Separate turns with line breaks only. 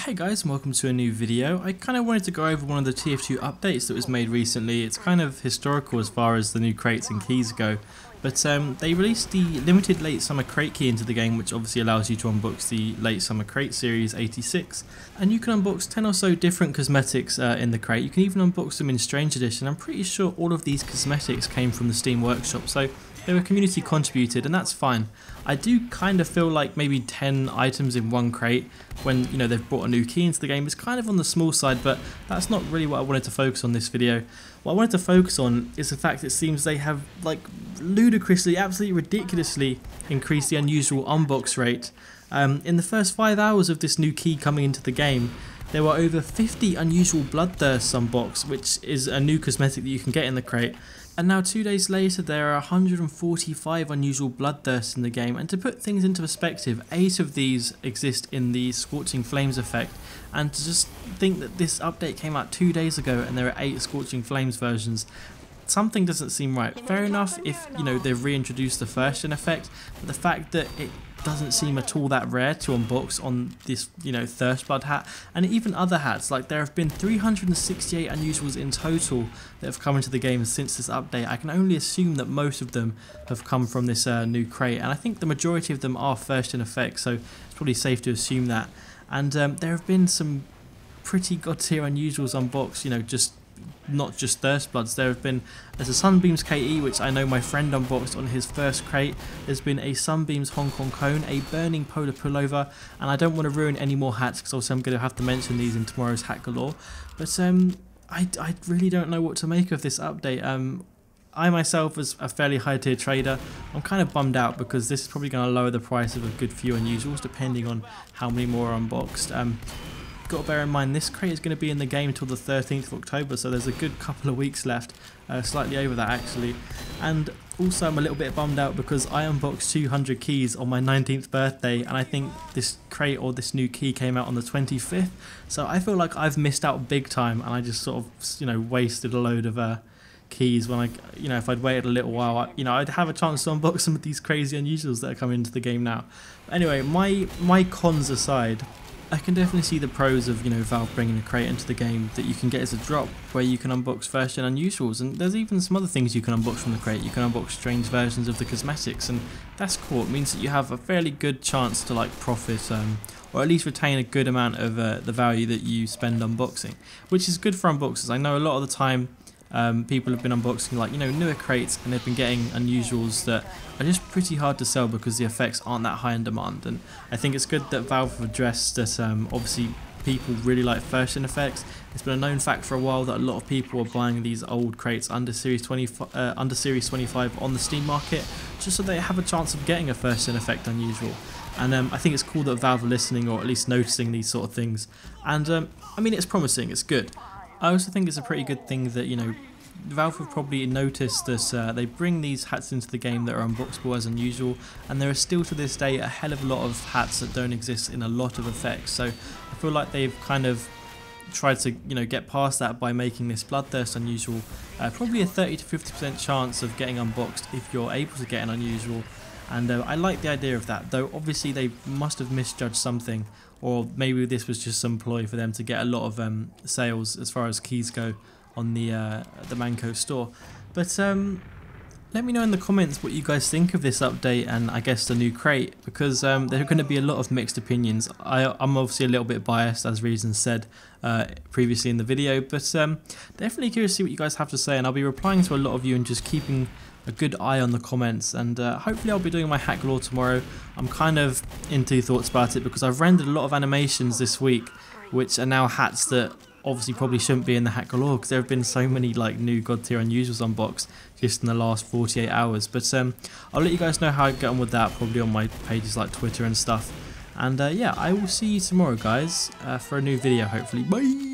Hey guys, and welcome to a new video. I kind of wanted to go over one of the TF2 updates that was made recently. It's kind of historical as far as the new crates and keys go, but they released the limited late summer crate key into the game, which obviously allows you to unbox the late summer crate series 86, and you can unbox 10 or so different cosmetics in the crate. You can even unbox them in Strange Edition. I'm pretty sure all of these cosmetics came from the Steam Workshop, so they were community contributed, and that's fine. I do kind of feel like maybe 10 items in one crate when, you know, they've brought a new key into the game is kind of on the small side, but that's not really what I wanted to focus on this video. What I wanted to focus on is the fact it seems they have like ludicrously, absolutely ridiculously increased the unusual unbox rate. In the first 5 hours of this new key coming into the game, there were over 50 unusual bloodthirsts unboxed, which is a new cosmetic that you can get in the crate. And now 2 days later there are 145 unusual bloodthirsts in the game, and to put things into perspective, 8 of these exist in the Scorching Flames effect, and to just think that this update came out 2 days ago and there are 8 Scorching Flames versions, something doesn't seem right. Fair enough if, you know, they've reintroduced the First-Gen effect, but the fact that it doesn't seem at all that rare to unbox on this, you know, Thirstblood hat, and even other hats. Like, there have been 368 unusuals in total that have come into the game since this update. I can only assume that most of them have come from this new crate, and I think the majority of them are First-Gen effects, so it's probably safe to assume that. And there have been some pretty god-tier unusuals unboxed, you know, not just Thirstbloods. There's a Sunbeams KE, which I know my friend unboxed on his first crate. There's been a Sunbeams Hong Kong Cone, a Burning Polar Pullover, and I don't want to ruin any more hats because also I'm going to have to mention these in tomorrow's Hat Galore. But I really don't know what to make of this update. I myself, as a fairly high tier trader, I'm kind of bummed out because this is probably going to lower the price of a good few unusuals depending on how many more are unboxed. Got to bear in mind this crate is going to be in the game until the 13th of October, so there's a good couple of weeks left, slightly over that actually. And also I'm a little bit bummed out because I unboxed 200 keys on my 19th birthday, and I think this crate or this new key came out on the 25th, so I feel like I've missed out big time, and I just sort of, you know, wasted a load of keys when I, you know, if I'd waited a little while, you know, I'd have a chance to unbox some of these crazy unusuals that are coming into the game now. But anyway, my cons aside, I can definitely see the pros of, you know, Valve bringing a crate into the game that you can get as a drop, where you can unbox first-gen unusuals, and there's even some other things you can unbox from the crate. You can unbox strange versions of the cosmetics, and that's cool. It means that you have a fairly good chance to like profit, or at least retain a good amount of the value that you spend unboxing, which is good for unboxers. I know a lot of the time people have been unboxing, like, you know, newer crates, and they've been getting unusuals that are just pretty hard to sell because the effects aren't that high in demand. And I think it's good that Valve have addressed that. Obviously people really like first-gen effects. It's been a known fact for a while that a lot of people are buying these old crates under Series 25 on the Steam market, just so they have a chance of getting a first-gen effect unusual. And I think it's cool that Valve are listening, or at least noticing these sort of things. And I mean, it's promising, it's good. I also think it's a pretty good thing that, you know, Valve have probably noticed that they bring these hats into the game that are unboxable as unusual, and there are still to this day a hell of a lot of hats that don't exist in a lot of effects. So I feel like they've kind of tried to, you know, get past that by making this Bloodthirst unusual probably a 30 to 50% chance of getting unboxed if you're able to get an unusual. And I like the idea of that, though obviously they must have misjudged something, or maybe this was just some ploy for them to get a lot of sales as far as keys go on the Manco store. But let me know in the comments what you guys think of this update and I guess the new crate, because there are going to be a lot of mixed opinions. I'm obviously a little bit biased, as reasons said previously in the video, but definitely curious to see what you guys have to say, and I'll be replying to a lot of you and just keeping a good eye on the comments. And hopefully I'll be doing my Hat Galore tomorrow. I'm kind of in two thoughts about it because I've rendered a lot of animations this week which are now hats that obviously probably shouldn't be in the Hat Galore, because there have been so many like new god tier unusuals unboxed just in the last 48 hours. But I'll let you guys know how I get on with that, probably on my pages like Twitter and stuff. And yeah, I will see you tomorrow guys for a new video hopefully. Bye!